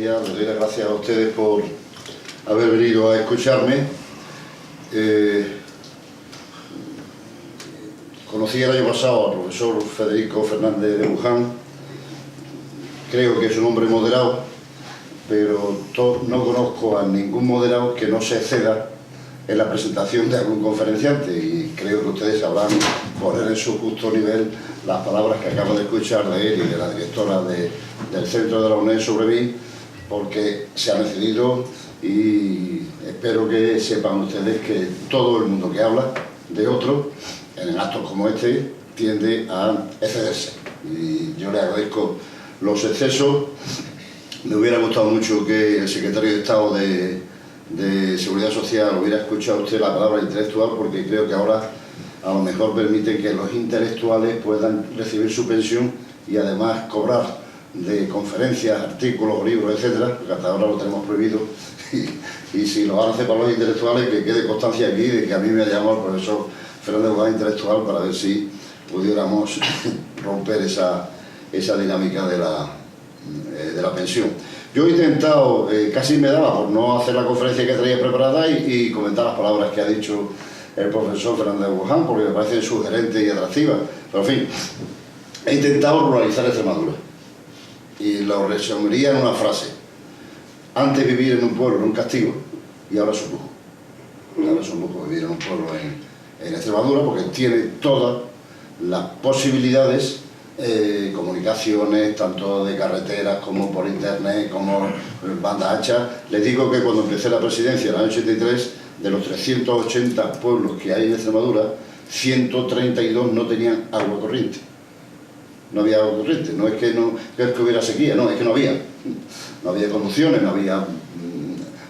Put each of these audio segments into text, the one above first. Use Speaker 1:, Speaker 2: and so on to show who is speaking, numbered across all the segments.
Speaker 1: días. Les doy las gracias a ustedes por haber venido a escucharme. Conocí el año pasado al profesor Federico Fernández de Buján. Creo que es un hombre moderado, pero no conozco a ningún moderado que no se exceda en la presentación de algún conferenciante, y creo que ustedes sabrán poner en su justo nivel las palabras que acabo de escuchar de él y de la directora del Centro de la UNED sobre mí, porque se han excedido, y espero que sepan ustedes que todo el mundo que habla de otro en actos como este tiende a excederse, y yo le agradezco los excesos. Me hubiera gustado mucho que el secretario de Estado de Seguridad Social hubiera escuchado usted la palabra intelectual, porque creo que ahora a lo mejor permiten que los intelectuales puedan recibir su pensión y además cobrar de conferencias, artículos, libros, etcétera, porque hasta ahora lo tenemos prohibido, y si lo van a hacer para los intelectuales, que quede constancia aquí de que a mí me ha llamado el profesor Fernández de Buján intelectual, para ver si pudiéramos romper esa dinámica de la pensión. Yo he intentado, casi me daba por no hacer la conferencia que traía preparada y comentar las palabras que ha dicho el profesor Fernández de Buján, porque me parecen sugerentes y atractivas. Pero en fin, he intentado ruralizar Extremadura y lo resumiría en una frase: antes vivir en un pueblo era un castigo y ahora es un lujo. Ahora es un lujo vivir en un pueblo en Extremadura, porque tiene todas las posibilidades, comunicaciones, tanto de carreteras como por internet, como banda ancha. Les digo que cuando empecé la presidencia en el año 83, de los 380 pueblos que hay en Extremadura, 132 no tenían agua corriente. No había agua corriente, no es que hubiera sequía, no, es que no había. No había conducciones, no había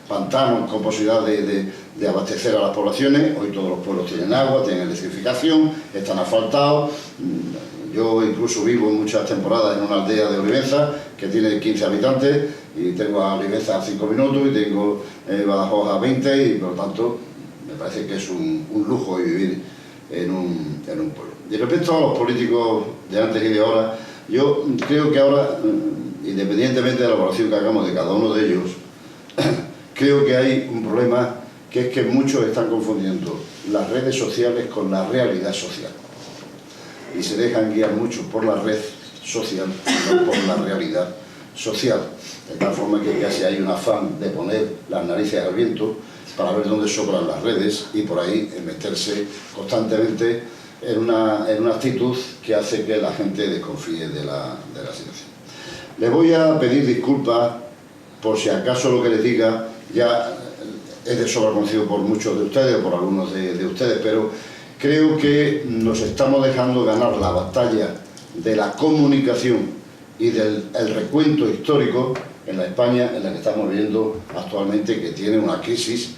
Speaker 1: pantanos con posibilidad de abastecer a las poblaciones. Hoy todos los pueblos tienen agua, tienen electrificación, están asfaltados. Yo incluso vivo en muchas temporadas en una aldea de Olivenza que tiene 15 habitantes, y tengo a Olivenza a 5 minutos y tengo Badajoz a 20, y por lo tanto me parece que es un lujo vivir en un pueblo. Y respecto a los políticos de antes y de ahora, yo creo que ahora, independientemente de la evaluación que hagamos de cada uno de ellos, creo que hay un problema, que es que muchos están confundiendo las redes sociales con la realidad social, y se dejan guiar mucho por la red social y no por la realidad social, de tal forma que casi hay un afán de poner las narices al viento para ver dónde sobran las redes, y por ahí meterse constantemente en una actitud que hace que la gente desconfíe de la situación. Les voy a pedir disculpas por si acaso lo que les diga ya es de sobra conocido por muchos de ustedes, o por algunos de ustedes, pero creo que nos estamos dejando ganar la batalla de la comunicación y del recuento histórico en la España en la que estamos viviendo actualmente, que tiene una crisis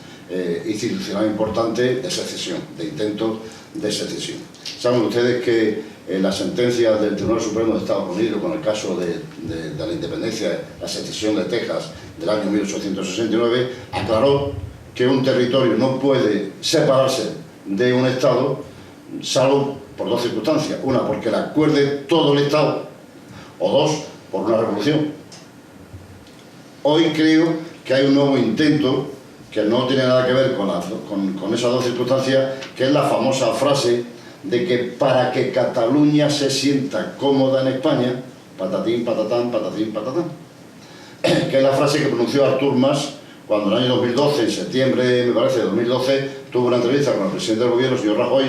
Speaker 1: institucional importante de secesión, de intentos de secesión. Saben ustedes que la sentencia del Tribunal Supremo de Estados Unidos con el caso de la independencia, la secesión de Texas del año 1869, aclaró que un territorio no puede separarse de un Estado salvo por dos circunstancias: una, porque la acuerde todo el Estado, o dos, por una revolución. Hoy creo que hay un nuevo intento que no tiene nada que ver con esas dos circunstancias, que es la famosa frase de que para que Cataluña se sienta cómoda en España, patatín, patatán, patatín, patatán, que es la frase que pronunció Artur Mas cuando en el año 2012, en septiembre, me parece, de 2012, tuvo una entrevista con el presidente del gobierno, señor Rajoy,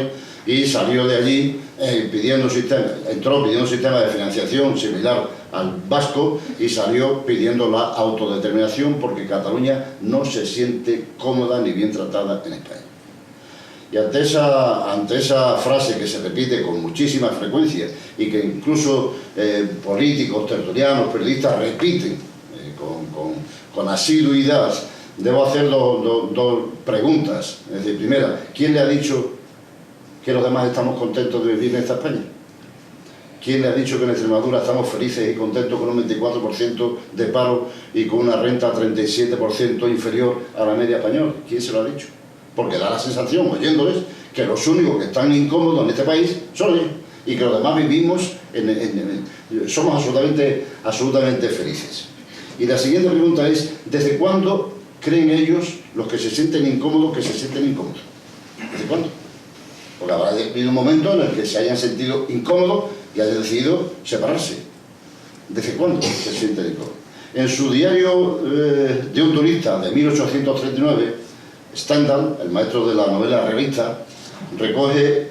Speaker 1: y salió de allí entró pidiendo un sistema de financiación similar al vasco, y salió pidiendo la autodeterminación, porque Cataluña no se siente cómoda ni bien tratada en España. Y ante esa frase que se repite con muchísima frecuencia, y que incluso políticos, tertulianos, periodistas repiten con asiduidad, debo hacer dos preguntas. Es decir, primera, ¿quién le ha dicho que los demás estamos contentos de vivir en esta España? ¿Quién le ha dicho que en Extremadura estamos felices y contentos con un 24% de paro y con una renta 37% inferior a la media española? ¿Quién se lo ha dicho? Porque da la sensación, oyéndoles, que los únicos que están incómodos en este país son ellos, y que los demás vivimos, somos absolutamente felices. Y la siguiente pregunta es, ¿desde cuándo creen ellos, los que se sienten incómodos, que se sienten incómodos? ¿Desde cuándo? Porque habrá habido un momento en el que se hayan sentido incómodos y hayan decidido separarse. ¿Desde cuándo se sienten incómodos? En su diario de un turista de 1839, Stendhal, el maestro de la novela realista, recoge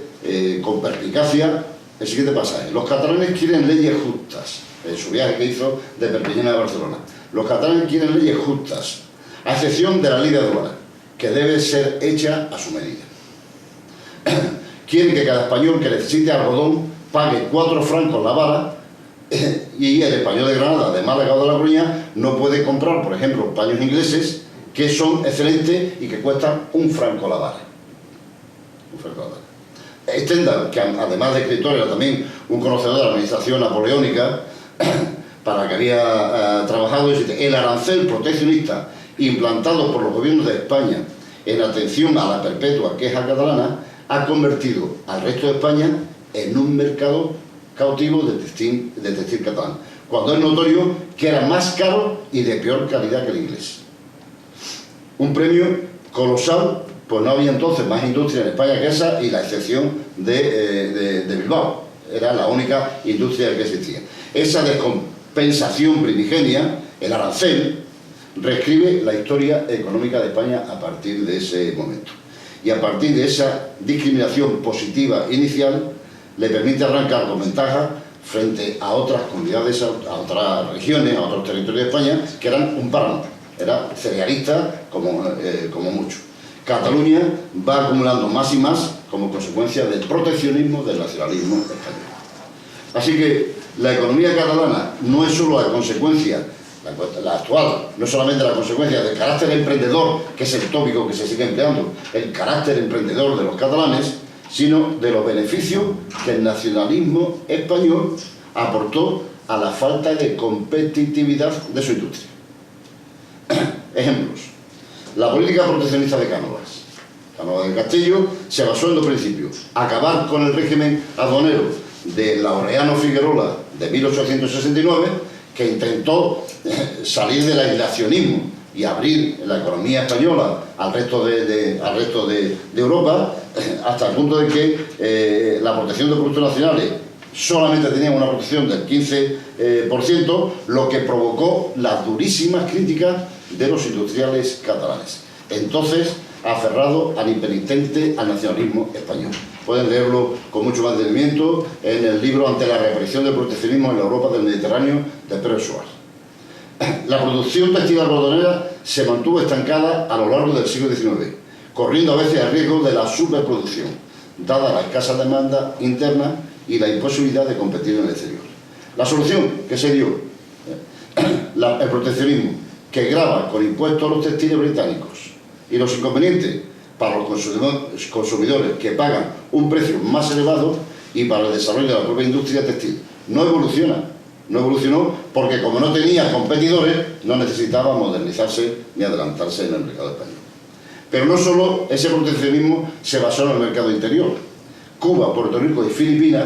Speaker 1: con perspicacia el siguiente pasaje. Los catalanes quieren leyes justas. En su viaje que hizo de Perpiñán a Barcelona. Los catalanes quieren leyes justas, a excepción de la ley de aduana, que debe ser hecha a su medida. Quieren que cada español que necesite algodón pague 4 francos la vara, y el español de Granada, de Málaga o de La Coruña no puede comprar, por ejemplo, paños ingleses que son excelentes y que cuestan 1 franco la vara. 1 franco la vara. Stendhal, que además de escritor era también un conocedor de la administración napoleónica, para la que había trabajado, el arancel proteccionista implantado por los gobiernos de España en atención a la perpetua queja catalana ha convertido al resto de España en un mercado cautivo de textil catalán, cuando es notorio que era más caro y de peor calidad que el inglés. Un premio colosal, pues no había entonces más industria en España que esa, y la excepción de Bilbao. Era la única industria que existía. Esa descompensación primigenia, el arancel, reescribe la historia económica de España a partir de ese momento. Y a partir de esa discriminación positiva inicial, le permite arrancar con ventaja frente a otras comunidades, a otras regiones, a otros territorios de España, que eran un páramo, era cerealista como mucho. Cataluña va acumulando más y más como consecuencia del proteccionismo del nacionalismo español. Así que la economía catalana no es solo la consecuencia, la actual, no solamente la consecuencia del carácter emprendedor, que es el tópico que se sigue empleando, el carácter emprendedor de los catalanes, sino de los beneficios que el nacionalismo español aportó a la falta de competitividad de su industria. Ejemplos. La política proteccionista de Cánovas. Cánovas del Castillo se basó en 2 principios. Acabar con el régimen aduanero de Laureano Figuerola de 1869, que intentó salir del aislacionismo y abrir la economía española al resto de Europa, hasta el punto de que la protección de productos nacionales solamente tenía una protección del 15%, lo que provocó las durísimas críticas de los industriales catalanes, entonces aferrado al impenitente al nacionalismo español. Pueden leerlo con mucho más detenimiento en el libro Ante la represión del proteccionismo en la Europa del Mediterráneo de Pedro Suárez. La producción textil algodonera se mantuvo estancada a lo largo del siglo XIX, corriendo a veces el riesgo de la superproducción, dada la escasa demanda interna y la imposibilidad de competir en el exterior. La solución que se dio, el proteccionismo, que grava con impuestos a los textiles británicos, y los inconvenientes para los consumidores que pagan un precio más elevado, y para el desarrollo de la propia industria textil. No evolucionó porque, como no tenía competidores, no necesitaba modernizarse ni adelantarse en el mercado español. Pero no solo ese proteccionismo se basó en el mercado interior. Cuba, Puerto Rico y Filipinas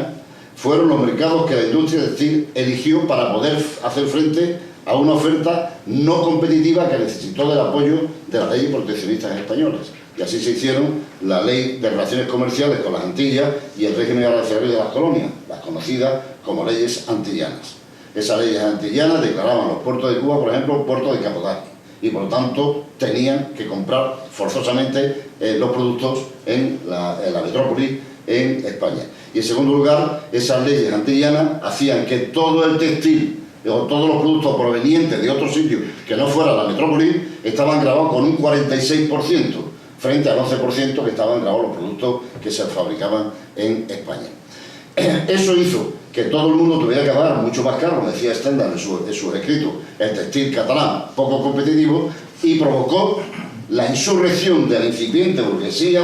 Speaker 1: fueron los mercados que la industria textil eligió para poder hacer frente a una oferta no competitiva que necesitó del apoyo de las leyes proteccionistas españolas. Y así se hicieron la Ley de Relaciones Comerciales con las Antillas y el régimen arancelario de las colonias, las conocidas como leyes antillanas. Esas leyes antillanas declaraban los puertos de Cuba, por ejemplo, puertos de cabotaje, y por lo tanto tenían que comprar forzosamente los productos en la metrópoli, en España. Y en segundo lugar, esas leyes antillanas hacían que todo el textil o todos los productos provenientes de otros sitios que no fuera la metrópoli estaban grabados con un 46%, frente al 11% que estaban grabados los productos que se fabricaban en España. Eso hizo que todo el mundo tuviera que pagar mucho más caro, como decía Stendhal en su escrito, el textil catalán poco competitivo, y provocó la insurrección de la incipiente burguesía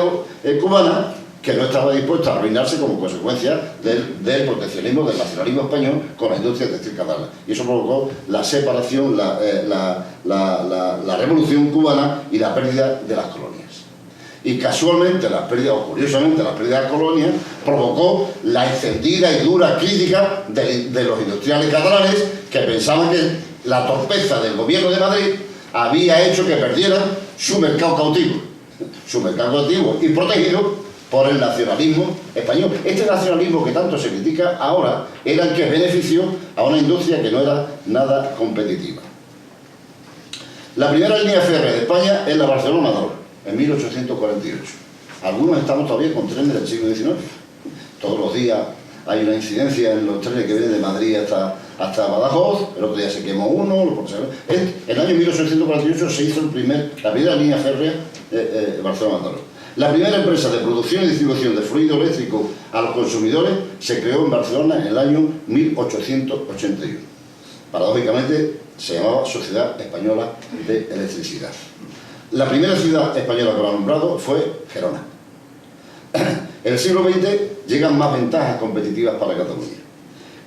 Speaker 1: cubana, que no estaba dispuesta a arruinarse como consecuencia del proteccionismo, del nacionalismo español con la industria textil catalana. Y eso provocó la separación, la revolución cubana y la pérdida de las colonias. Y casualmente, o curiosamente, la pérdida de las colonias provocó la encendida y dura crítica de los industriales catalanes, que pensaban que la torpeza del gobierno de Madrid había hecho que perdieran su mercado cautivo y protegido por el nacionalismo español. Este nacionalismo que tanto se critica ahora era el que benefició a una industria que no era nada competitiva. La primera línea férrea de España es la Barcelona-Madrid, en 1848. Algunos estamos todavía con trenes del siglo XIX. Todos los días hay una incidencia en los trenes que vienen de Madrid hasta Badajoz. El otro día se quemó uno. En el año 1848 se hizo la primera línea férrea Barcelona-Madrid. La primera empresa de producción y distribución de fluido eléctrico a los consumidores se creó en Barcelona en el año 1881. Paradójicamente se llamaba Sociedad Española de Electricidad. La primera ciudad española que lo ha nombrado fue Gerona. En el siglo XX llegan más ventajas competitivas para Cataluña.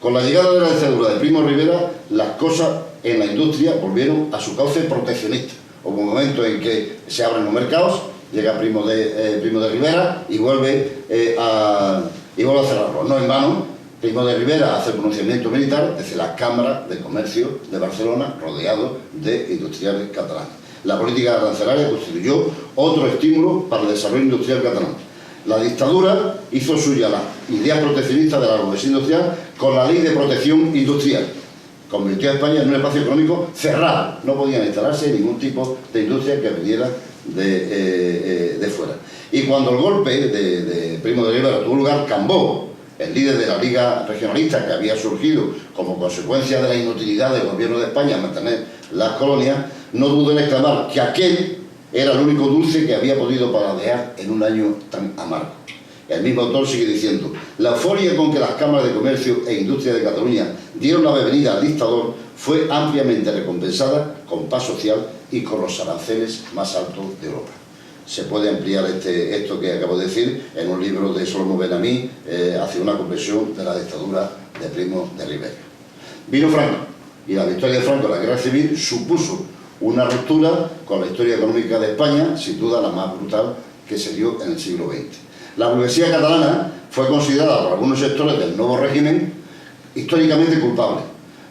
Speaker 1: Con la llegada de la dictadura de Primo de Rivera, las cosas en la industria volvieron a su cauce proteccionista. Hubo un momento en que se abren los mercados, llega Primo de Rivera y vuelve a cerrarlos. No en vano, Primo de Rivera hace el pronunciamiento militar desde la Cámara de Comercio de Barcelona, rodeado de industriales catalanes. La política arancelaria constituyó otro estímulo para el desarrollo industrial catalán. La dictadura hizo suya la idea proteccionista de la burguesía industrial con la Ley de Protección Industrial. Convirtió a España en un espacio económico cerrado. No podían instalarse ningún tipo de industria que viniera de fuera. Y cuando el golpe de Primo de Rivera tuvo lugar, Cambó, el líder de la Liga Regionalista que había surgido como consecuencia de la inutilidad del gobierno de España a mantener las colonias, no dudó en exclamar que aquel era el único dulce que había podido paladear en un año tan amargo. El mismo autor sigue diciendo: la euforia con que las cámaras de comercio e industria de Cataluña dieron la bienvenida al dictador fue ampliamente recompensada con paz social y con los aranceles más altos de Europa. Se puede ampliar esto que acabo de decir en un libro de Solomon Ben-Ami, hacia una comprensión de la dictadura de Primo de Rivera. Vino Franco, y la victoria de Franco en la guerra civil supuso una ruptura con la historia económica de España, sin duda la más brutal que se dio en el siglo XX. La burguesía catalana fue considerada por algunos sectores del nuevo régimen históricamente culpable,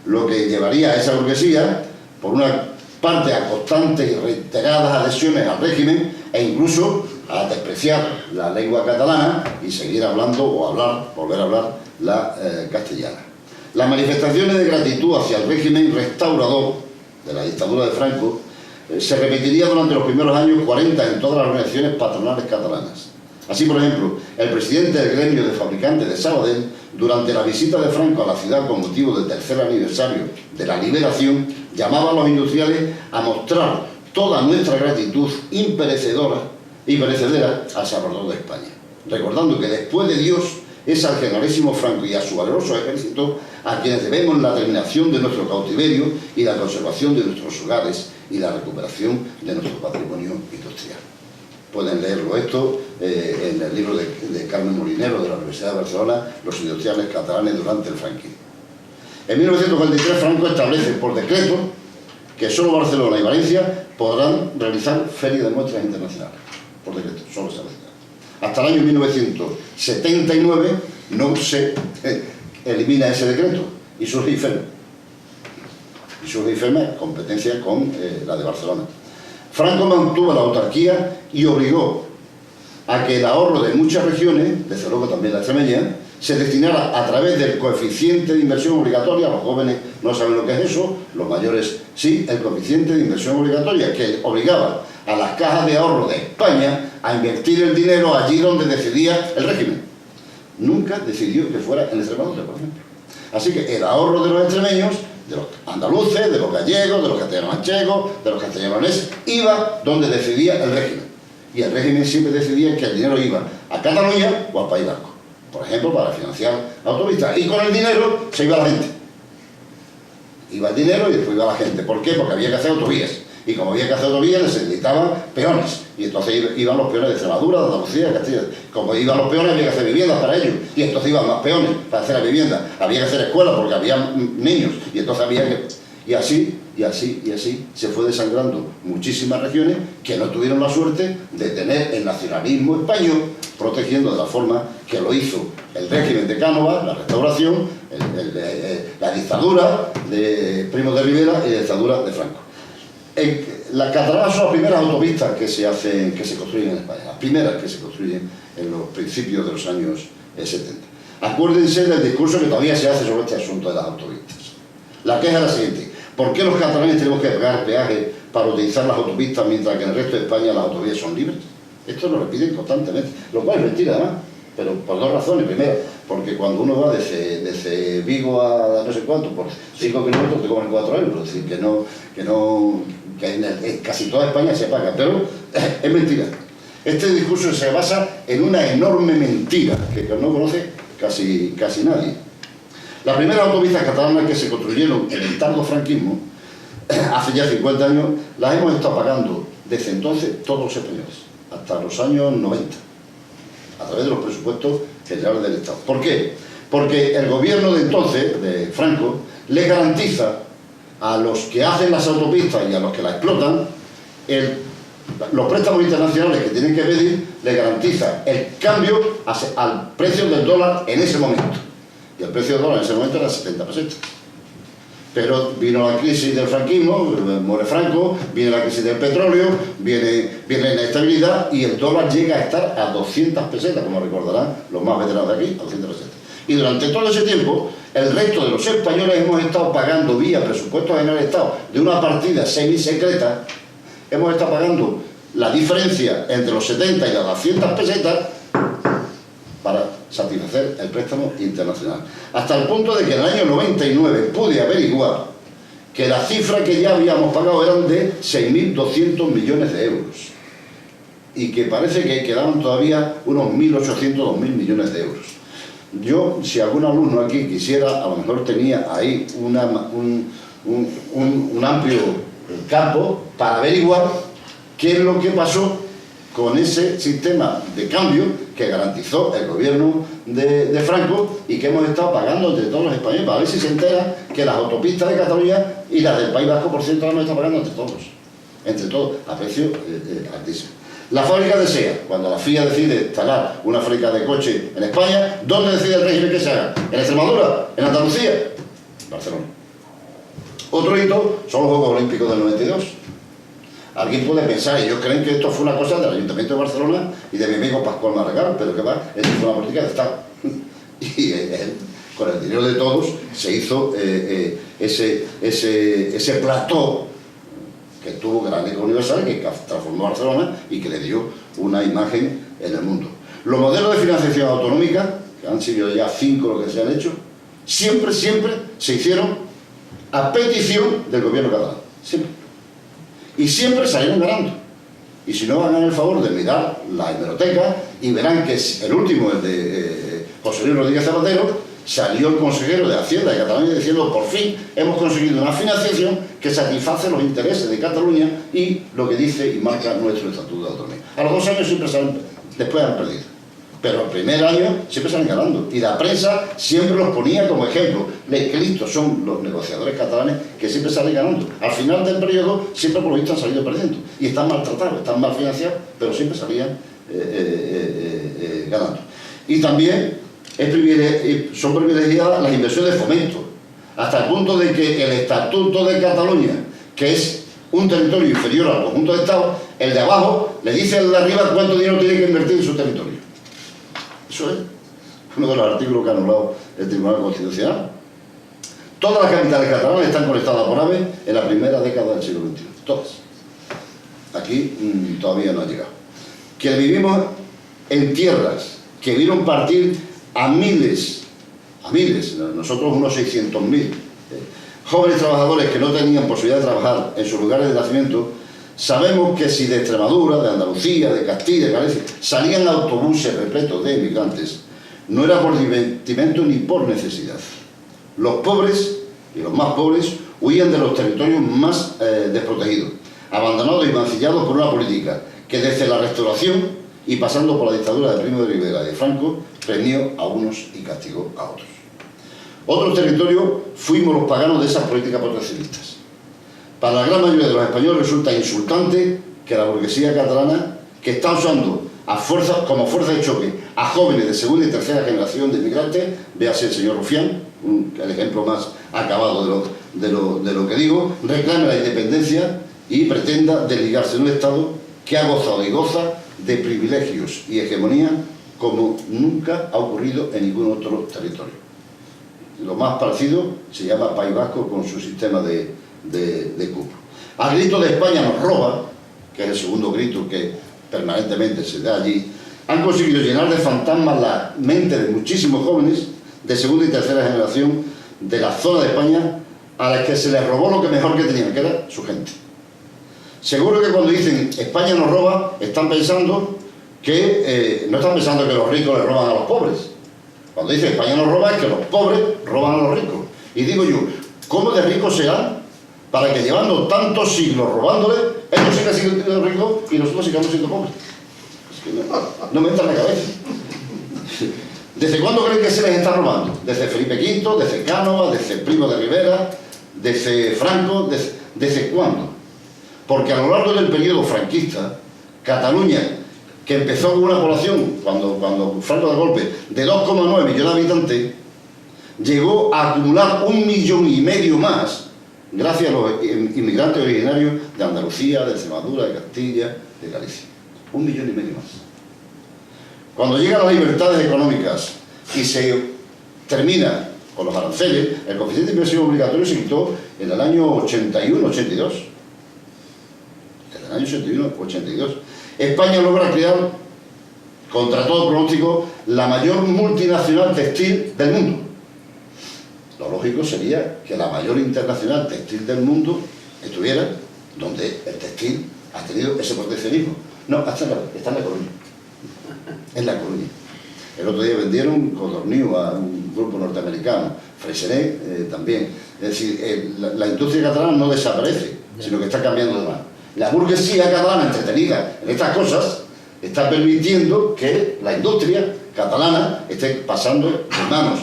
Speaker 1: lo que llevaría a esa burguesía, por una parte, a constantes y reiteradas adhesiones al régimen e incluso a despreciar la lengua catalana y seguir hablando volver a hablar la castellana. Las manifestaciones de gratitud hacia el régimen restaurador de la dictadura de Franco se repetiría durante los primeros años 40 en todas las organizaciones patronales catalanas. Así, por ejemplo, el presidente del gremio de fabricantes de Sabadell, durante la visita de Franco a la ciudad con motivo del tercer aniversario de la liberación, llamaba a los industriales a mostrar toda nuestra gratitud imperecedera al Salvador de España, recordando que después de Dios es al generalísimo Franco y a su valeroso ejército a quienes debemos la terminación de nuestro cautiverio y la conservación de nuestros hogares y la recuperación de nuestro patrimonio industrial. Pueden leerlo esto en el libro de Carmen Molinero de la Universidad de Barcelona, Los industriales catalanes durante el franquismo. En 1943 Franco establece por decreto que solo Barcelona y Valencia podrán realizar ferias de muestras internacionales. Por decreto, solo esa vez. Hasta el año 1979 no se elimina ese decreto y surge IFEMA. Y surge IFEMA, competencia con la de Barcelona. Franco mantuvo la autarquía y obligó a que el ahorro de muchas regiones, desde luego también la extremeña, se destinara a través del coeficiente de inversión obligatoria. Los jóvenes no saben lo que es eso, los mayores sí, el coeficiente de inversión obligatoria, que obligaba a las cajas de ahorro de España a invertir el dinero allí donde decidía el régimen. Nunca decidió que fuera en Extremadura, por ejemplo. Así que el ahorro de los extremeños, de los andaluces, de los gallegos, de los castellano-manchegos, de los castellano-leoneses, iba donde decidía el régimen. Y el régimen siempre decidía que el dinero iba a Cataluña o al País Vasco, por ejemplo, para financiar autopistas. Y con el dinero se iba la gente. Iba el dinero y después iba la gente. ¿Por qué? Porque había que hacer autovías. Y como había que hacer autovías, necesitaban peones. Y entonces iban los peones de Extremadura, de Andalucía, de Castilla. Como iban los peones, había que hacer viviendas para ellos. Y entonces iban más peones para hacer la vivienda. Había que hacer escuelas porque había niños. Y entonces había que... Y así y así se fue desangrando muchísimas regiones que no tuvieron la suerte de tener el nacionalismo español protegiendo de la forma que lo hizo el régimen de Cánovas, la Restauración, la dictadura de Primo de Rivera y la dictadura de Franco. Las catalanas son las primeras autopistas que se construyen en España, las primeras que se construyen en los principios de los años 70. Acuérdense del discurso que todavía se hace sobre este asunto de las autopistas. La queja es la siguiente: ¿por qué los catalanes tenemos que pagar peaje para utilizar las autopistas mientras que en el resto de España las autovías son libres? Esto lo repiten constantemente, lo cual es mentira además, pero por dos razones. Primero, porque cuando uno va desde Vigo a no sé cuánto, por 5 kilómetros te cobran 4 euros, es decir, que en casi toda España se paga, pero es mentira. Este discurso se basa en una enorme mentira que no conoce casi nadie. Las primeras autopistas catalanas que se construyeron en el tardo franquismo, hace ya 50 años, las hemos estado pagando desde entonces todos los españoles, hasta los años 90, a través de los presupuestos generales del Estado. ¿Por qué? Porque el gobierno de entonces, de Franco, le garantiza a los que hacen las autopistas y a los que las explotan, los préstamos internacionales que tienen que pedir, le garantiza el cambio al precio del dólar en ese momento. Y el precio del dólar en ese momento era 70 pesetas. Pero vino la crisis del franquismo, muere Franco, viene la crisis del petróleo, viene la inestabilidad y el dólar llega a estar a 200 pesetas, como recordarán los más veteranos de aquí, a 200 pesetas. Y durante todo ese tiempo, el resto de los españoles hemos estado pagando vía presupuestos generales del Estado de una partida semisecreta, hemos estado pagando la diferencia entre los 70 y las 200 pesetas para satisfacer el préstamo internacional. Hasta el punto de que en el año 99 pude averiguar que la cifra que ya habíamos pagado eran de 6.200 millones de euros y que parece que quedaban todavía unos 1.800 o 2.000 millones de euros. Yo, si algún alumno aquí quisiera, a lo mejor tenía ahí un amplio campo para averiguar qué es lo que pasó con ese sistema de cambio que garantizó el gobierno de Franco y que hemos estado pagando entre todos los españoles, para ver si se entera que las autopistas de Cataluña y las del País Vasco, por cierto, las hemos estado pagando entre todos, a precio altísimo. La fábrica de SEA, cuando la FIA decide instalar una fábrica de coches en España, ¿dónde decide el régimen que se haga? ¿En Extremadura? ¿En Andalucía? Barcelona. Otro hito son los Juegos Olímpicos del 92. Alguien puede pensar, ellos creen que esto fue una cosa del Ayuntamiento de Barcelona y de mi amigo Pascual Maragall, pero que va, esto fue una política de Estado. Y él, con el dinero de todos, se hizo ese plató que tuvo Gran Eco Universal, que transformó Barcelona y que le dio una imagen en el mundo. Los modelos de financiación autonómica, que han sido ya 5 los que se han hecho, siempre se hicieron a petición del gobierno catalán. Siempre. Y siempre salieron ganando. Y si no, hagan el favor de mirar la hemeroteca y verán que el último, el de José Luis Rodríguez Zapatero, salió el consejero de Hacienda de Cataluña diciendo: por fin hemos conseguido una financiación que satisface los intereses de Cataluña y lo que dice y marca nuestro Estatuto de Autonomía. A los 2 años siempre salen, después han perdido. Pero el primer año siempre salen ganando. Y la prensa siempre los ponía como ejemplo. Que listos son los negociadores catalanes que siempre salen ganando. Al final del periodo siempre por lo visto han salido perdiendo. Y están maltratados, están mal financiados, pero siempre salían ganando. Y también son privilegiadas las inversiones de fomento. Hasta el punto de que el Estatuto de Cataluña, que es un territorio inferior al conjunto de Estado, el de abajo le dice al de arriba cuánto dinero tiene que invertir en su territorio. Eso es uno de los artículos que ha anulado el Tribunal Constitucional. Todas las capitales catalanas están conectadas por AVE en la primera década del siglo XXI. Todas. Aquí todavía no ha llegado. Que vivimos en tierras que vieron partir a miles, nosotros unos 600.000 jóvenes trabajadores que no tenían posibilidad de trabajar en sus lugares de nacimiento. Sabemos que si de Extremadura, de Andalucía, de Castilla, de Galicia, salían autobuses repletos de emigrantes, no era por divertimento ni por necesidad. Los pobres, y los más pobres, huían de los territorios más desprotegidos, abandonados y mancillados por una política que desde la Restauración y pasando por la dictadura de Primo de Rivera y de Franco, premió a unos y castigó a otros. Otros territorios fuimos los paganos de esas políticas proteccionistas. Para la gran mayoría de los españoles resulta insultante que la burguesía catalana, que está usando como fuerza de choque a jóvenes de segunda y tercera generación de inmigrantes, véase el señor Rufián, el ejemplo más acabado de lo que digo, reclame la independencia y pretenda desligarse de un Estado que ha gozado y goza de privilegios y hegemonía como nunca ha ocurrido en ningún otro territorio. Lo más parecido se llama País Vasco con su sistema de cupo. Al grito de España nos roba, que es el segundo grito que permanentemente se da allí, han conseguido llenar de fantasmas la mente de muchísimos jóvenes de segunda y tercera generación de la zona de España a las que se les robó lo que mejor que tenían, que era su gente. Seguro que cuando dicen España nos roba, están pensando que no están pensando que los ricos le roban a los pobres. Cuando dicen España nos roba es que los pobres roban a los ricos. Y digo yo, ¿cómo de ricos serán para que llevando tantos siglos robándole, ellos sigan siendo ricos y nosotros sigamos siendo pobres? Es que no me entra en la cabeza. ¿Desde cuándo creen que se les está robando? ¿Desde Felipe V, desde Cánovas, desde Primo de Rivera, desde Franco? ¿Desde cuándo? Porque a lo largo del periodo franquista, Cataluña, que empezó con una población, cuando Franco da golpe, de 2,9 millones de habitantes, llegó a acumular 1,5 millones más gracias a los inmigrantes originarios de Andalucía, de Extremadura, de Castilla, de Galicia. 1,5 millones más. Cuando llegan las libertades económicas y se termina con los aranceles, el coeficiente de inversión obligatorio se quitó en el año 81-82. En el año 81-82. España logra crear, contra todo pronóstico, la mayor multinacional textil del mundo. Lo lógico sería que la mayor internacional textil del mundo estuviera donde el textil ha tenido ese proteccionismo. No, está en La Coruña. En La Coruña. El otro día vendieron Codorniu a un grupo norteamericano, Freixenet también. Es decir, la industria catalana no desaparece, sino que está cambiando de mano. La burguesía catalana, entretenida en estas cosas, está permitiendo que la industria catalana esté pasando de manos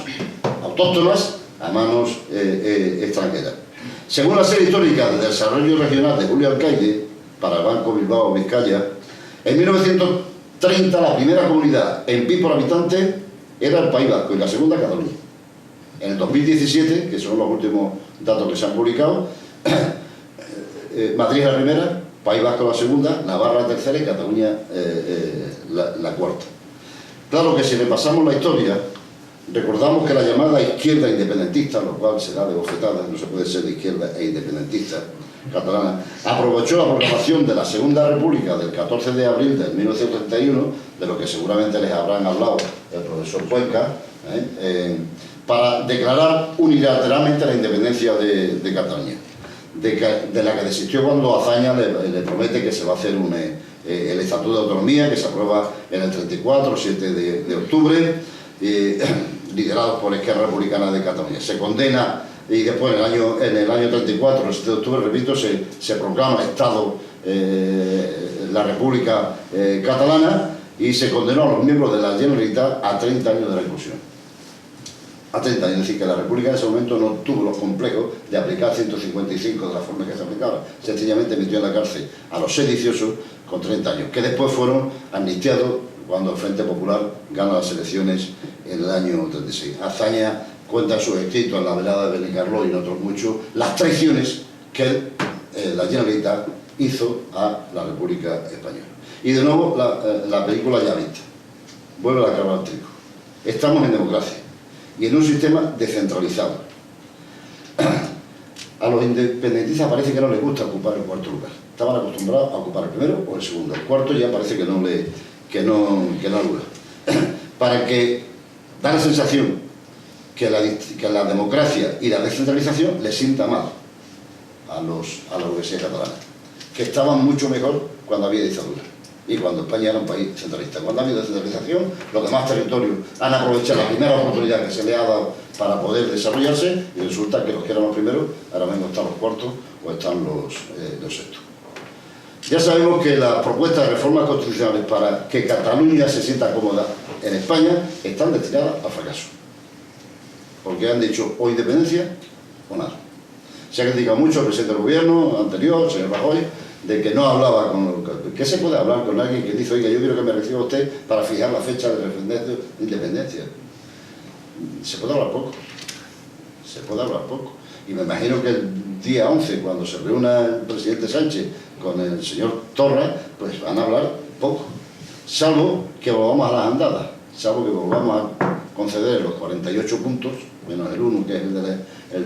Speaker 1: autóctonas a manos extranjeras. Según la serie histórica de desarrollo regional de Julio Alcaide, para el Banco Bilbao Vizcaya, en 1930 la primera comunidad en PIB por habitante era el País Vasco y la segunda Cataluña. En el 2017, que son los últimos datos que se han publicado, Madrid es la primera, País Vasco la segunda, Navarra la tercera y Cataluña la cuarta. Claro que si repasamos la historia, recordamos que la llamada izquierda independentista, lo cual será de bofetada, no se puede ser de izquierda e independentista catalana, aprovechó la proclamación de la Segunda República del 14 de abril de 1931, de lo que seguramente les habrán hablado el profesor Cuenca, para declarar unilateralmente la independencia de Cataluña, de la que desistió cuando Azaña le promete que se va a hacer el Estatuto de Autonomía, que se aprueba en el 34, 7 de octubre, liderados por la Esquerra Republicana de Cataluña. Se condena y después en el año 34, el 7 de octubre, repito, se proclama Estado la República Catalana y se condenó a los miembros de la Generalitat a 30 años de reclusión. A 30 años, es decir, que la República en ese momento no tuvo los complejos de aplicar 155 de la forma que se aplicaba. Sencillamente metió en la cárcel a los sediciosos con 30 años, que después fueron amnistiados cuando el Frente Popular gana las elecciones en el año 36. Azaña cuenta en sus escritos, en la velada de Benicarló y en otros muchos, las traiciones que la Generalitat hizo a la República Española. Y de nuevo la película ya vista. Vuelve a acabar el trigo. Estamos en democracia y en un sistema descentralizado. A los independentistas parece que no les gusta ocupar el cuarto lugar. Estaban acostumbrados a ocupar el primero o el segundo. El cuarto ya parece que no lugar. Para que da la sensación que la democracia y la descentralización les sienta mal a la burguesía catalana, que estaban mucho mejor cuando había dictadura y cuando España era un país centralista. Cuando ha habido descentralización, los demás territorios han aprovechado la primera oportunidad que se les ha dado para poder desarrollarse y resulta que los que eran los primeros ahora mismo están los cuartos o están los sextos. Ya sabemos que las propuestas de reformas constitucionales para que Cataluña se sienta cómoda en España están destinadas al fracaso. Porque han dicho o independencia o nada. Se ha criticado mucho al presidente del gobierno anterior, el señor Rajoy, de que no hablaba con... ¿Qué se puede hablar con alguien que dice, oiga, yo quiero que me reciba usted para fijar la fecha del referéndum de independencia? Se puede hablar poco. Se puede hablar poco. Y me imagino que el día 11, cuando se reúna el presidente Sánchez con el señor Torra, pues van a hablar poco. Salvo que volvamos a las andadas, salvo que volvamos a conceder los 48 puntos, menos el 1, que es el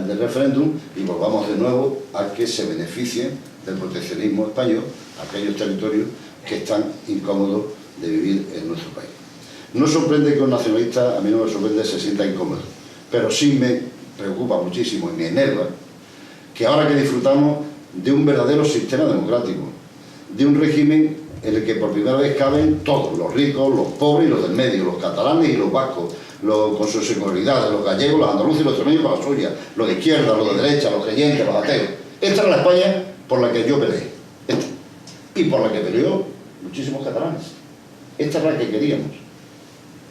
Speaker 1: del referéndum, y volvamos de nuevo a que se beneficien del proteccionismo español aquellos territorios que están incómodos de vivir en nuestro país. No sorprende que un nacionalista, a mí no me sorprende, se sienta incómodo, pero sí me preocupa muchísimo y me enerva que ahora que disfrutamos de un verdadero sistema democrático, de un régimen en el que por primera vez caben todos, los ricos, los pobres y los del medio, los catalanes y los vascos, con sus singularidades, los gallegos, los andaluces y los extremeños con la suya, los de izquierda, los de derecha, los creyentes, los ateos. Esta es la España por la que yo peleé, y por la que peleó muchísimos catalanes. Esta es la que queríamos.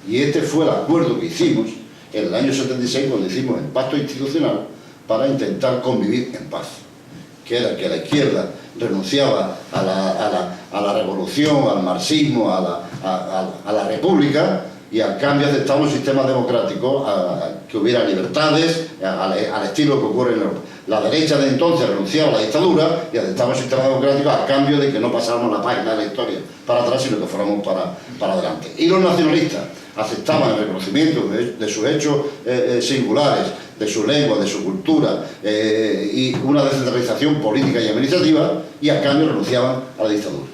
Speaker 1: Y este fue el acuerdo que hicimos en el año 76, cuando hicimos el pacto institucional para intentar convivir en paz, que era que la izquierda renunciaba a la revolución, al marxismo, a la república, y al cambio aceptaba un sistema democrático, que hubiera libertades, al estilo que ocurre en Europa. La derecha de entonces renunciaba a la dictadura y aceptaba un sistema democrático a cambio de que no pasáramos la página de la historia para atrás, sino que fuéramos para adelante. Y los nacionalistas aceptaban el reconocimiento de sus hechos singulares, de su lengua, de su cultura, y una descentralización política y administrativa, y a cambio renunciaban a la dictadura.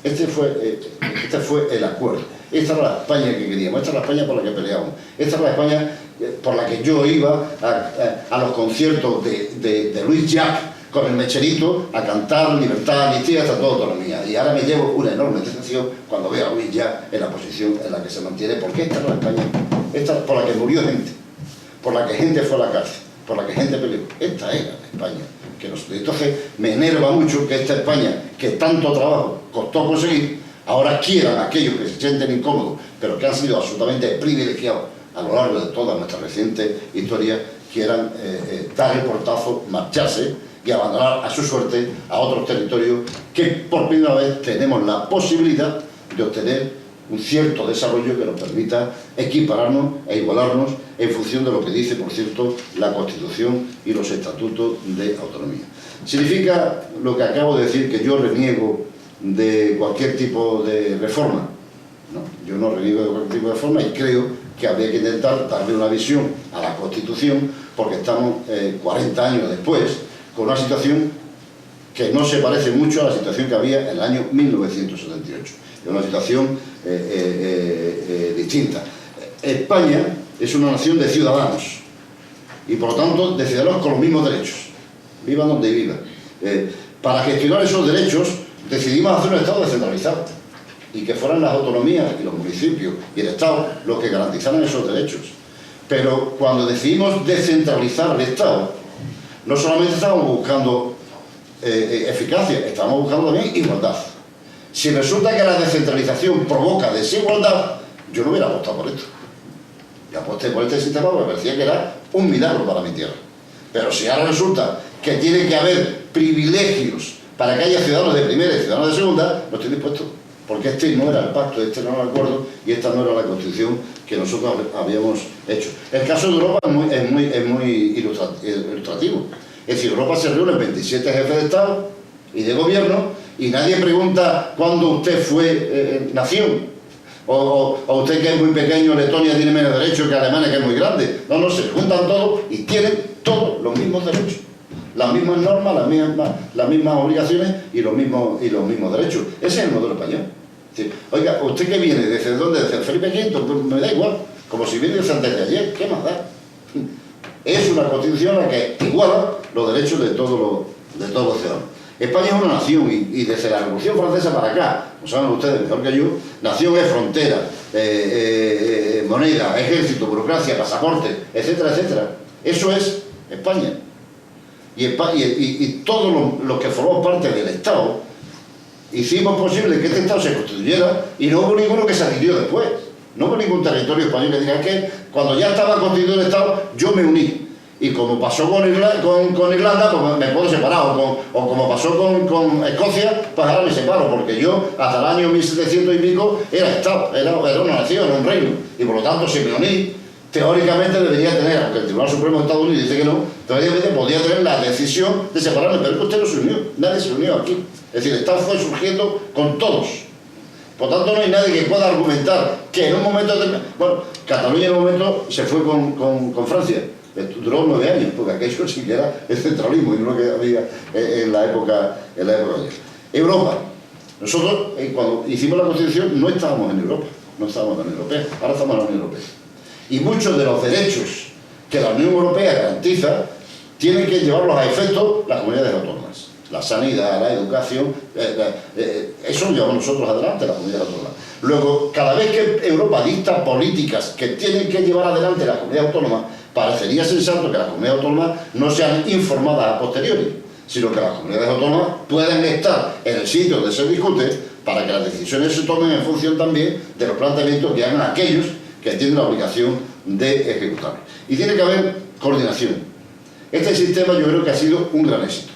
Speaker 1: Este fue el acuerdo. Esta era la España que queríamos, esta es la España por la que peleábamos, esta es la España por la que yo iba a los conciertos de Luis Llach con el mecherito a cantar libertad, amnistía, hasta toda autonomía. Y ahora me llevo una enorme decepción cuando veo a Luis Llach en la posición en la que se mantiene, porque esta es la España, esta es por la que murió gente, por la que gente fue a la cárcel, por la que gente peleó. Esta era la España que nosotros. Entonces me enerva mucho que esta España, que tanto trabajo costó conseguir, ahora quieran aquellos que se sienten incómodos, pero que han sido absolutamente privilegiados a lo largo de toda nuestra reciente historia, quieran dar el portazo, marcharse y abandonar a su suerte a otros territorios que por primera vez tenemos la posibilidad de obtener un cierto desarrollo que nos permita equipararnos e igualarnos en función de lo que dice, por cierto, la Constitución y los estatutos de autonomía. ¿Significa lo que acabo de decir que yo reniego de cualquier tipo de reforma? No, yo no reniego de cualquier tipo de reforma, y creo que habría que intentar darle una visión a la Constitución, porque estamos 40 años después con una situación que no se parece mucho a la situación que había en el año 1978. Es una situación distinta. España es una nación de ciudadanos, y por lo tanto de ciudadanos con los mismos derechos, vivan donde vivan. Para gestionar esos derechos decidimos hacer un Estado descentralizado, y que fueran las autonomías y los municipios y el Estado los que garantizaran esos derechos. Pero cuando decidimos descentralizar el Estado, no solamente estábamos buscando eficacia, estábamos buscando también igualdad. Si resulta que la descentralización provoca desigualdad, yo no hubiera apostado por esto. Yo aposté por este sistema porque me parecía que era un milagro para mi tierra. Pero si ahora resulta que tiene que haber privilegios para que haya ciudadanos de primera y ciudadanos de segunda, no estoy dispuesto. Porque este no era el pacto, este no era el acuerdo, y esta no era la Constitución que nosotros habíamos hecho. El caso de Europa es muy ilustrativo. Es decir, Europa se reúne en 27 jefes de Estado y de gobierno, y nadie pregunta cuándo usted fue nación, o usted, que es muy pequeño, Letonia tiene menos derechos que Alemania, que es muy grande. No, se juntan todos y tienen todos los mismos derechos, las mismas normas, las mismas obligaciones y los mismos derechos. Ese es el modelo español. Es decir, oiga, ¿usted qué viene? ¿Desde dónde? ¿Desde Felipe V? Pues me da igual, como si viene desde antes de ayer, ¿qué más da? Es una Constitución a la que iguala los derechos de todos los ciudadanos. España es una nación, y desde la Revolución Francesa para acá, como saben ustedes mejor que yo, nación es frontera, moneda, ejército, burocracia, pasaporte, etcétera, etcétera. Eso es España. Y todos los que formamos parte del Estado hicimos posible que este Estado se constituyera, y no hubo ninguno que se adhirió después. No hubo ningún territorio español que diga que cuando ya estaba constituido el Estado, yo me uní. Y como pasó con Irlanda, pues me puedo separar, o como pasó con Escocia, pues ahora me separo, porque yo hasta el año 1700 y pico era Estado, era una nación, era un reino, y por lo tanto si me uní, teóricamente debería tener, aunque el Tribunal Supremo de Estados Unidos dice que no, teóricamente podría tener la decisión de separarme, pero es que usted no se unió, nadie se unió aquí. Es decir, el Estado fue surgiendo con todos. Por tanto, no hay nadie que pueda argumentar que en un momento determinado... Bueno, Cataluña en un momento se fue con Francia. Duró 9 años, porque aquello sí que era el centralismo y no lo que había en la época de Europa. Nosotros, cuando hicimos la Constitución, no estábamos en Europa, no estábamos en la Unión Europea, ahora estamos en la Unión Europea. Y muchos de los derechos que la Unión Europea garantiza tienen que llevarlos a efecto las comunidades autónomas. La sanidad, la educación, eso lo llevamos nosotros adelante, las comunidades autónomas. Luego, cada vez que Europa dicta políticas que tienen que llevar adelante las comunidades autónomas, parecería sensato que las comunidades autónomas no sean informadas a posteriori, sino que las comunidades autónomas puedan estar en el sitio donde se discute para que las decisiones se tomen en función también de los planteamientos que hagan aquellos que tienen la obligación de ejecutar. Y tiene que haber coordinación. Este sistema yo creo que ha sido un gran éxito,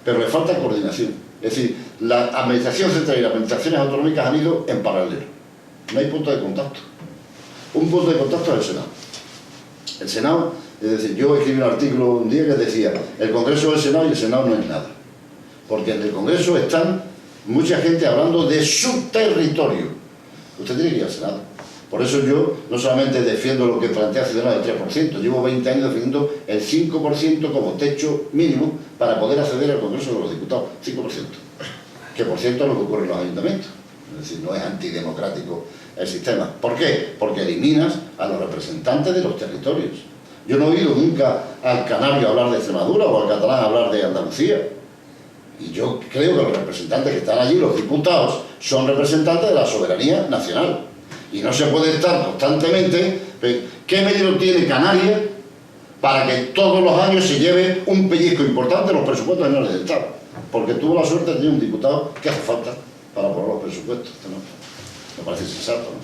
Speaker 1: pero le falta coordinación. Es decir, la administración central y las administraciones autonómicas han ido en paralelo. No hay punto de contacto. Un punto de contacto es el Senado. El Senado, es decir, yo escribí un artículo un día que decía el Congreso es el Senado y el Senado no es nada. Porque en el Congreso están mucha gente hablando de su territorio. Usted tiene que ir al Senado. Por eso yo no solamente defiendo lo que plantea Ciudadanos del 3%, llevo 20 años defendiendo el 5% como techo mínimo para poder acceder al Congreso de los Diputados. 5%. Que por cierto es lo que ocurre en los ayuntamientos. Es decir, no es antidemocrático el sistema. ¿Por qué? Porque eliminas a los representantes de los territorios. Yo no he oído nunca al canario hablar de Extremadura o al catalán hablar de Andalucía. Y yo creo que los representantes que están allí, los diputados, son representantes de la soberanía nacional. Y no se puede estar constantemente... ¿Qué medio tiene Canarias para que todos los años se lleve un pellizco importante en los presupuestos generales del Estado? Porque tuvo la suerte de tener un diputado que hace falta para aprobar los presupuestos, ¿no? Me parece sensato, ¿no?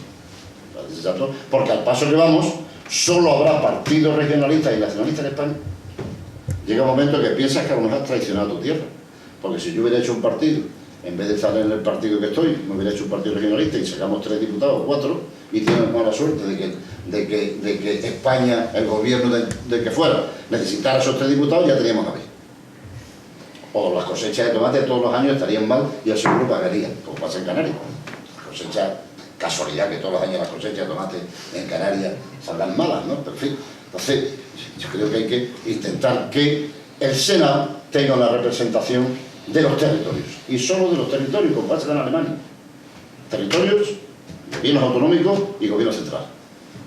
Speaker 1: Me parece sensato, porque al paso que vamos, solo habrá partidos regionalistas y nacionalistas en España. Llega un momento que piensas que a lo mejor has traicionado tu tierra. Porque si yo hubiera hecho un partido, en vez de estar en el partido que estoy, me hubiera hecho un partido regionalista y sacamos 3 diputados o 4, y tenemos mala suerte de que España, el gobierno de que fuera, necesitara esos 3 diputados, ya teníamos a ver. O las cosechas de tomate todos los años estarían mal y el seguro pagaría, como pasa en Canarias. Cosechas, casualidad que todos los años las cosechas de tomate en Canarias saldrán malas, ¿no? Pero en fin, entonces yo creo que hay que intentar que el Senado tenga una representación de los territorios, y solo de los territorios, como pasa en Alemania. Territorios, gobiernos autonómicos y gobierno central.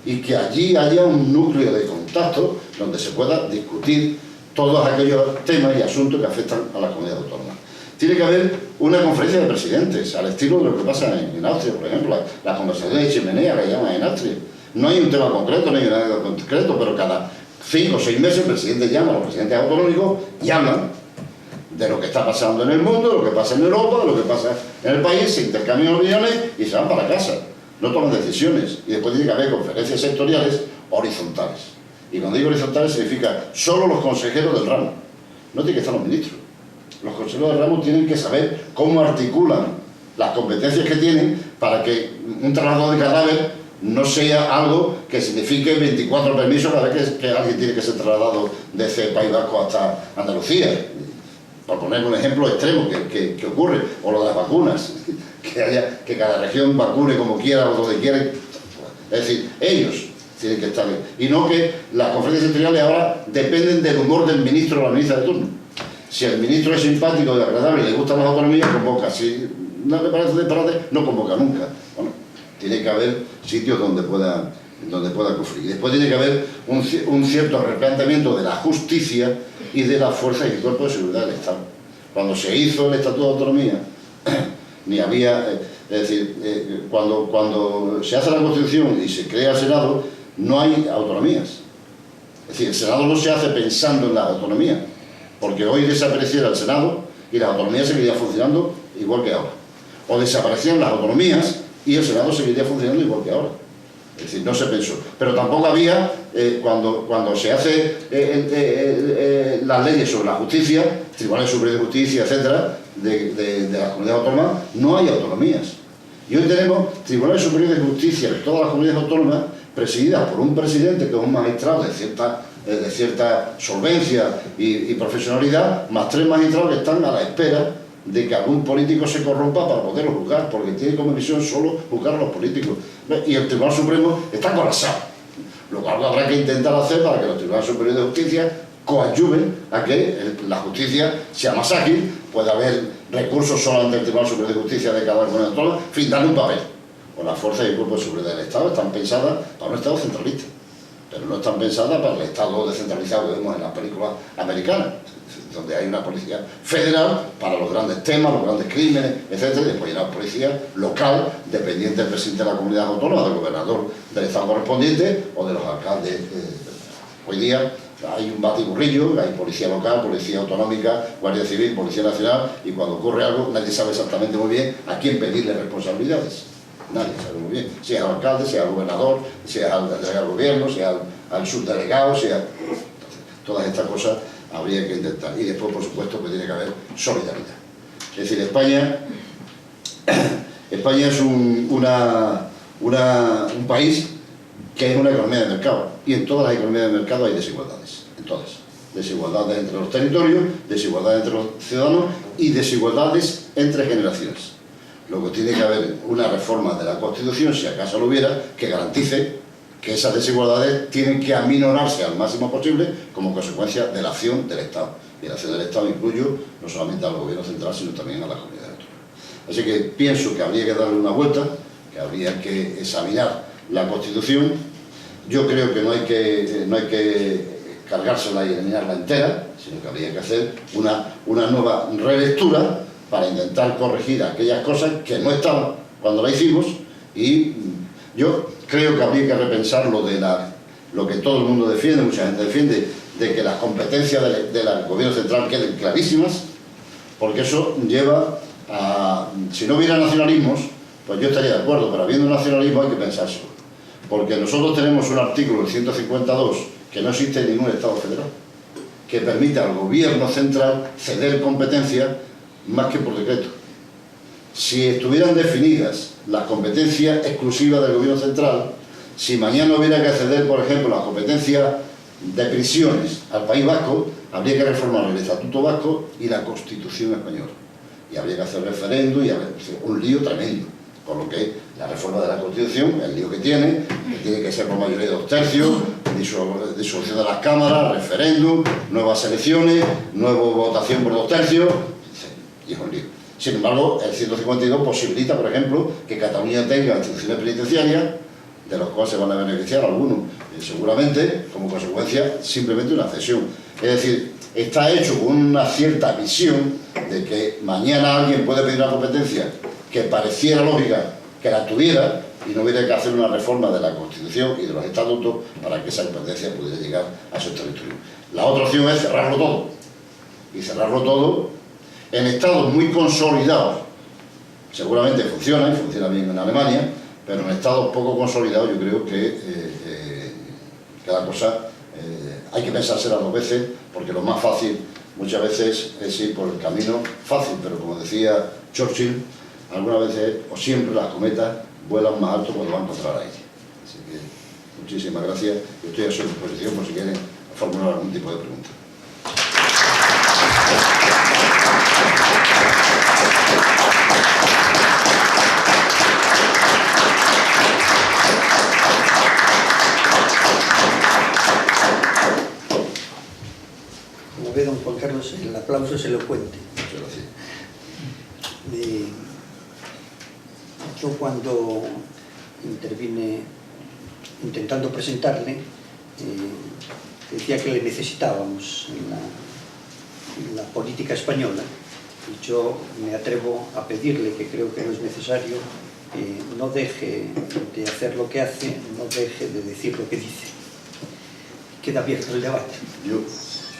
Speaker 1: Y que allí haya un núcleo de contacto donde se pueda discutir todos aquellos temas y asuntos que afectan a las comunidades autónomas. Tiene que haber una conferencia de presidentes, al estilo de lo que pasa en Austria, por ejemplo, las conversaciones de chimenea que llaman en Austria. No hay un tema concreto, no hay nada concreto, pero cada 5 o 6 meses el presidente llama a los presidentes autonómicos y hablan de lo que está pasando en el mundo, de lo que pasa en Europa, de lo que pasa en el país, se intercambian opiniones y se van para casa. No toman decisiones. Y después tiene que haber conferencias sectoriales horizontales. Y cuando digo horizontales significa solo los consejeros del ramo. No tienen que estar los ministros. Los consejeros del ramo tienen que saber cómo articulan las competencias que tienen para que un traslado de cadáver no sea algo que signifique 24 permisos cada vez que alguien tiene que ser trasladado desde el País Vasco hasta Andalucía. Por poner un ejemplo extremo que ocurre, o lo de las vacunas, que cada región vacune como quiera o donde quiera. Es decir, ellos tienen que estar bien. Y no que las conferencias sectoriales ahora dependen del humor del ministro o la ministra de turno. Si el ministro es simpático y agradable y le gustan las autonomías, convoca. Si no le parece disparate, no convoca nunca. Bueno, tiene que haber sitios donde pueda confluir. Y después tiene que haber un cierto replanteamiento de la justicia y de las fuerzas y cuerpos de seguridad del Estado. Cuando se hizo el Estatuto de Autonomía, ni había... es decir, cuando se hace la Constitución y se crea el Senado, no hay autonomías. Es decir, el Senado no se hace pensando en la autonomía, porque hoy desapareciera el Senado y las autonomías seguirían funcionando igual que ahora. O desaparecían las autonomías y el Senado seguiría funcionando igual que ahora. Es decir, no se pensó. Pero tampoco había cuando se hace las leyes sobre la justicia, tribunales superiores de justicia, etcétera, de las comunidades autónomas, no hay autonomías. Y hoy tenemos tribunales superiores de justicia de todas las comunidades autónomas presididas por un presidente que es un magistrado de cierta solvencia y profesionalidad, más 3 magistrados que están a la espera de que algún político se corrompa para poderlo juzgar, porque tiene como misión solo juzgar a los políticos. Y el Tribunal Supremo está colapsado, lo cual habrá que intentar hacer para que los tribunales superiores de justicia coadyuven a que la justicia sea más ágil, pueda haber recursos solo ante el Tribunal Superior de Justicia de cada comunidad autónoma, en fin, darle un papel. Pues las fuerzas y cuerpos de seguridad del Estado están pensadas para un Estado centralista, pero no están pensadas para el Estado descentralizado que vemos en las películas americanas, donde hay una policía federal para los grandes temas, los grandes crímenes, etcétera, y después hay una policía local dependiente del presidente de la comunidad autónoma, del gobernador del Estado correspondiente o de los alcaldes. Hoy día hay un batiburrillo, hay policía local, policía autonómica, guardia civil, policía nacional, y cuando ocurre algo nadie sabe exactamente muy bien a quién pedirle responsabilidades. Nadie sabe muy bien, sea al alcalde, sea al gobernador, sea al delegado del gobierno, sea al subdelegado, sea... Entonces, todas estas cosas habría que intentar. Y después, por supuesto, pues tiene que haber solidaridad. Es decir, España es un país que es una economía de mercado. Y en todas las economías de mercado hay desigualdades. En todas. Desigualdades entre los territorios, desigualdades entre los ciudadanos y desigualdades entre generaciones. Lo que tiene que haber una reforma de la Constitución, si acaso lo hubiera, que garantice que esas desigualdades tienen que aminorarse al máximo posible como consecuencia de la acción del Estado. Y la acción del Estado incluye no solamente al gobierno central, sino también a las comunidades autónomas. Así que pienso que habría que darle una vuelta, que habría que examinar la Constitución. Yo creo que no hay que cargársela y eliminarla entera, sino que habría que hacer una nueva relectura para intentar corregir aquellas cosas que no estaban cuando la hicimos, y yo creo que habría que repensar lo que todo el mundo defiende, mucha gente defiende, de que las competencias del gobierno central queden clarísimas, porque eso lleva a... Si no hubiera nacionalismos, pues yo estaría de acuerdo, pero habiendo nacionalismo hay que pensárselo, porque nosotros tenemos un artículo, el 152, que no existe en ningún Estado federal, que permite al gobierno central ceder competencias más que por decreto. Si estuvieran definidas las competencias exclusivas del gobierno central, si mañana hubiera que ceder, por ejemplo, las competencias de prisiones al País Vasco, habría que reformar el Estatuto Vasco y la Constitución española. Y habría que hacer referéndum y un lío tremendo. Por lo que la reforma de la Constitución, el lío que tiene que ser por mayoría de 2/3, disolución de las cámaras, referéndum, nuevas elecciones, nueva votación por 2/3, y es un lío. Sin embargo, el 152 posibilita, por ejemplo, que Cataluña tenga instituciones penitenciarias, de los cuales se van a beneficiar algunos, seguramente, como consecuencia, simplemente una cesión. Es decir, está hecho con una cierta visión de que mañana alguien puede pedir una competencia que pareciera lógica que la tuviera y no hubiera que hacer una reforma de la Constitución y de los estatutos para que esa competencia pudiera llegar a esos territorios. La otra opción es cerrarlo todo. Y cerrarlo todo en estados muy consolidados. Seguramente funciona, y funciona bien en Alemania, pero en estados poco consolidados yo creo que cada cosa hay que pensársela 2 veces, porque lo más fácil muchas veces es ir por el camino fácil, pero como decía Churchill, algunas veces o siempre las cometas vuelan más alto cuando van contra la ella. Así que muchísimas gracias. Yo estoy a su disposición por si quieren formular algún tipo de pregunta.
Speaker 2: Como ve don Juan Carlos, el aplauso es elocuente.
Speaker 1: Muchas gracias.
Speaker 2: Yo cuando intervine intentando presentarle, decía que le necesitábamos en la política española, y yo me atrevo a pedirle, que creo que no es necesario, no deje de hacer lo que hace, no deje de decir lo que dice. Queda abierto el debate.
Speaker 1: Yo,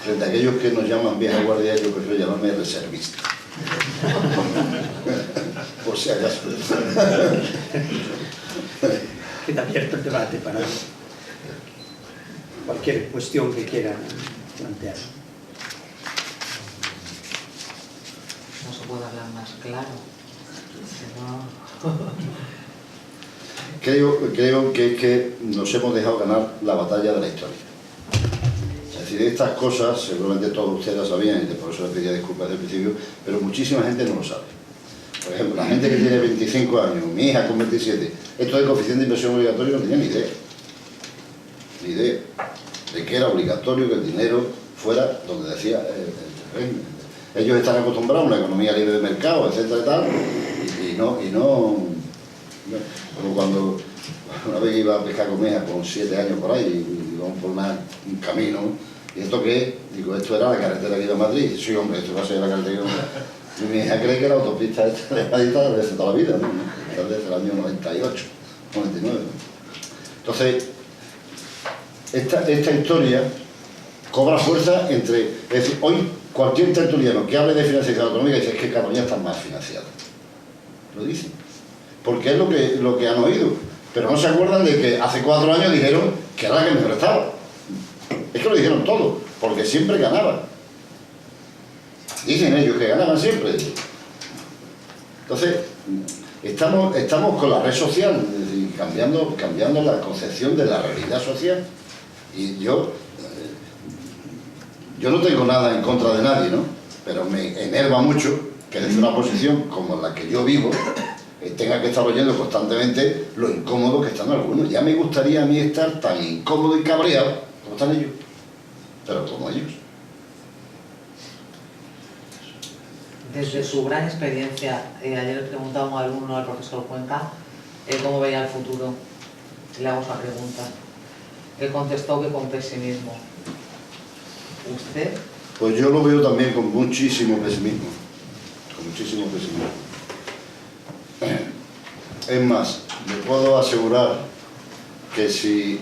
Speaker 1: frente a aquellos que nos llaman vieja guardia, yo prefiero llamarme reservista. Por si acaso.
Speaker 2: Queda abierto el debate para... cualquier cuestión que quieran plantear.
Speaker 3: No se puede hablar más claro.
Speaker 1: Creo que es que nos hemos dejado ganar la batalla de la historia. Es decir, estas cosas, seguramente todos ustedes sabían, y por eso les pedía disculpas desde el principio, pero muchísima gente no lo sabe. Por ejemplo, la gente que tiene 25 años, mi hija con 27, esto del coeficiente de inversión obligatorio no tenía ni idea. Ni idea de que era obligatorio que el dinero fuera donde decía ellos están acostumbrados a una economía libre de mercado, etcétera y tal, y no como cuando una vez iba a pescar con mi hija con 7 años por ahí y íbamos por un camino, y ¿esto qué es? Digo, esto era la carretera que iba a Madrid. Sí, hombre, esto va a ser la carretera que iba a Madrid. Y mi hija cree que la autopista esta desde toda la vida, ¿no? Desde el año 98, 99. Entonces, esta historia cobra fuerza entre... Es decir, hoy cualquier tertuliano que hable de financiación autonómica dice que Cataluña está más financiada. Lo dicen. Porque es lo que han oído. Pero no se acuerdan de que hace 4 años dijeron que era la que mejor estaba. Es que lo dijeron todo, porque siempre ganaba. Dicen ellos que ganaban siempre. Entonces, estamos con la red social, es decir, cambiando la concepción de la realidad social. Y yo no tengo nada en contra de nadie, ¿no? Pero me enerva mucho que desde una posición como la que yo vivo tenga que estar oyendo constantemente lo incómodo que están algunos. Ya me gustaría a mí estar tan incómodo y cabreado como están ellos, pero como ellos.
Speaker 3: Desde su gran experiencia, ayer le preguntaba a un alumno, al profesor Cuenca, cómo veía el futuro. Le hago esa pregunta. Él contestó que con pesimismo. ¿Usted?
Speaker 1: Pues yo lo veo también con muchísimo pesimismo. Con muchísimo pesimismo. Es más, le puedo asegurar que si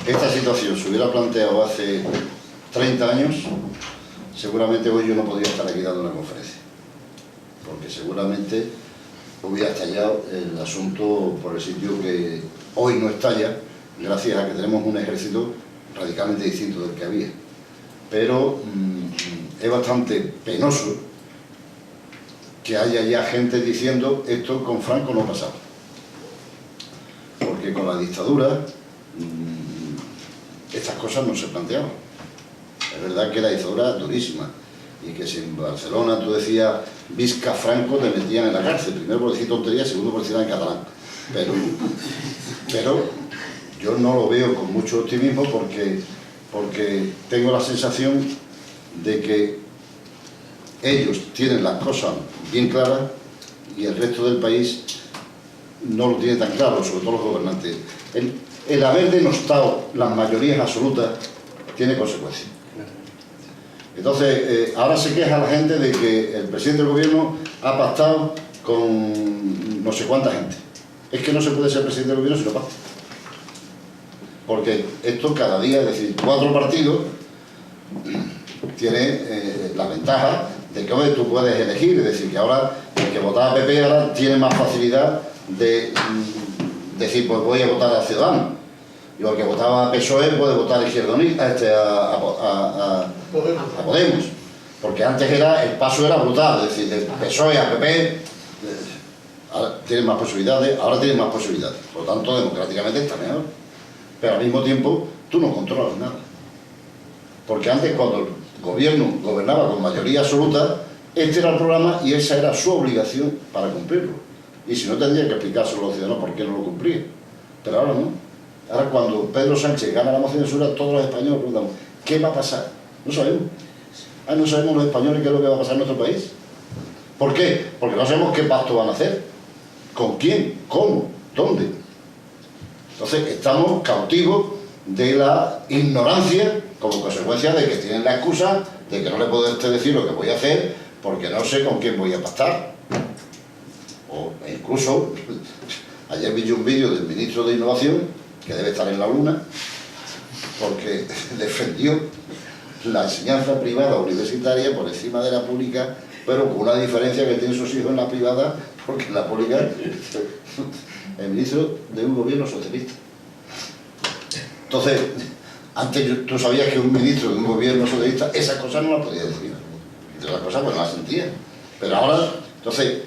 Speaker 1: esta situación se hubiera planteado hace 30 años, seguramente hoy yo no podría estar aquí dando una conferencia. Porque seguramente hubiera estallado el asunto por el sitio que hoy no estalla, gracias a que tenemos un ejército radicalmente distinto del que había. Pero es bastante penoso que haya ya gente diciendo esto con Franco no pasaba. Porque con la dictadura estas cosas no se planteaban. Es verdad que la dictadura es durísima y que si en Barcelona tú decías Visca Franco te metían en la cárcel, primero por decir tonterías, segundo por decir en catalán. Pero yo no lo veo con mucho optimismo porque tengo la sensación de que ellos tienen las cosas bien claras y el resto del país no lo tiene tan claro, sobre todo los gobernantes. El haber denostado las mayorías absolutas tiene consecuencias. Entonces, ahora se queja la gente de que el presidente del gobierno ha pactado con no sé cuánta gente. Es que no se puede ser presidente del gobierno si no pacta. Porque esto cada día, es decir, 4 partidos, tiene la ventaja de que hoy tú puedes elegir, es decir, que ahora el que votaba a PP ahora tiene más facilidad de decir, pues voy a votar a Ciudadanos. Y el que votaba a PSOE puede votar a Izquierdonista, a Podemos. Porque antes el paso era brutal, es decir, de PSOE a PP, ahora tienen más posibilidades, Por lo tanto, democráticamente está mejor. Pero al mismo tiempo, tú no controlas nada. Porque antes, cuando el gobierno gobernaba con mayoría absoluta, este era el programa y esa era su obligación para cumplirlo. Y si no, tendría que explicárselo a los ciudadanos por qué no lo cumplían. Pero ahora no. Ahora, cuando Pedro Sánchez gana la moción de censura, todos los españoles preguntamos, ¿qué va a pasar? No sabemos. No sabemos los españoles qué es lo que va a pasar en nuestro país. ¿Por qué? Porque no sabemos qué pacto van a hacer. ¿Con quién? ¿Cómo? ¿Dónde? Entonces, estamos cautivos de la ignorancia como consecuencia de que tienen la excusa de que no le puedo decir lo que voy a hacer porque no sé con quién voy a pactar. O incluso, ayer vi un vídeo del ministro de Innovación, que debe estar en la luna, porque defendió la enseñanza privada universitaria por encima de la pública, pero con una diferencia que tienen sus hijos en la privada, porque en la pública el ministro de un gobierno socialista. Entonces, Antes tú sabías que un ministro de un gobierno socialista esas cosas no las podía decir. De otras cosas pues no las sentía. Pero ahora, entonces,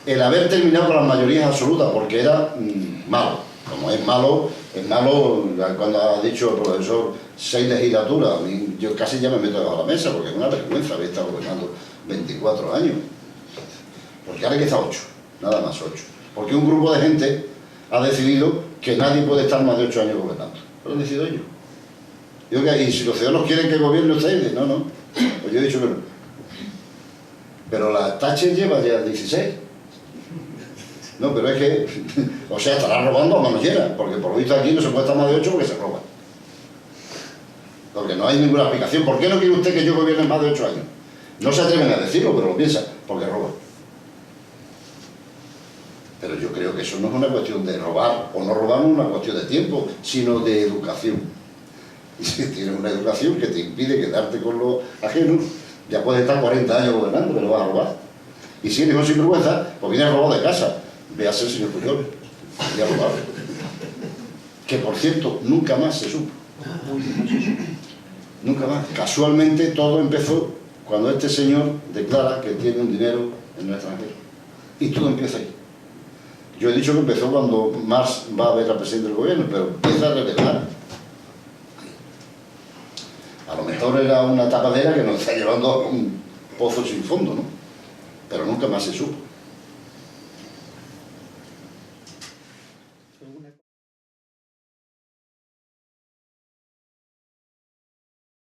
Speaker 1: el haber terminado con las mayorías absolutas, porque era malo. Como es malo, cuando ha dicho el profesor 6 legislaturas, a mí, yo casi ya me meto debajo de la mesa, porque es una vergüenza haber estado gobernando 24 años. Porque ahora quizá 8, nada más 8. Porque un grupo de gente ha decidido que nadie puede estar más de 8 años gobernando. Lo han decidido ellos. Digo que, y si los ciudadanos quieren que gobierne ustedes, no. Pues yo he dicho que no. Pero la Thatcher lleva ya 16. No, pero es que, o sea, estará robando a mano llena, porque por lo visto aquí no se puede estar más de 8 porque se roba. Porque no hay ninguna explicación. ¿Por qué no quiere usted que yo gobierne más de 8 años? No se atreven a decirlo, pero lo piensan, porque roban. Pero yo creo que eso no es una cuestión de robar o no robar, no es una cuestión de tiempo, sino de educación. Y si tienes una educación que te impide quedarte con los ajenos, ya puedes estar 40 años gobernando, pero vas a robar. Y si eres un sinvergüenza, pues vienes robado de casa. Véase el señor Pujol, ya robado. Que por cierto, nunca más se supo. Nunca más. Casualmente todo empezó cuando este señor declara que tiene un dinero en el extranjero. Y todo empieza ahí. Yo he dicho que empezó cuando Marx va a ver al presidente del gobierno, pero empieza a revelar. A lo mejor era una tapadera que nos está llevando a un pozo sin fondo, ¿no? Pero nunca más se supo.